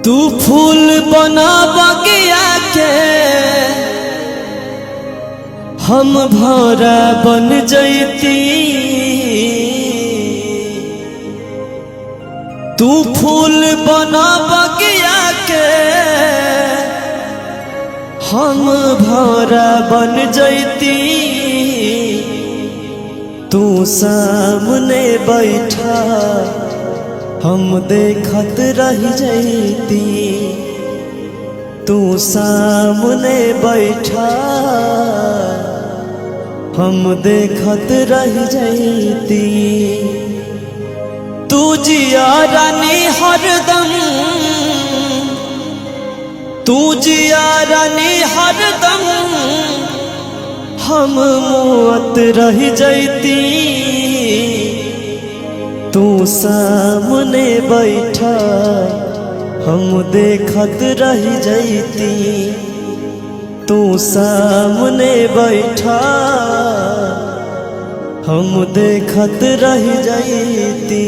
तू फूल बना बगिया के हम भौरा बन जैती। तू फूल बना बगिया के हम भौरा बन जैती। तू सामने बैठा हम देखत रह जैती। तू सामने बैठा हम देखत रह जैती। तू जिया रानी हरदम, तू जिया रानी हरदम हम मुअत रह जैती। तू सामने बैठा हम देखत रह जैती। तू सामने बैठा हम देखत रह जैती।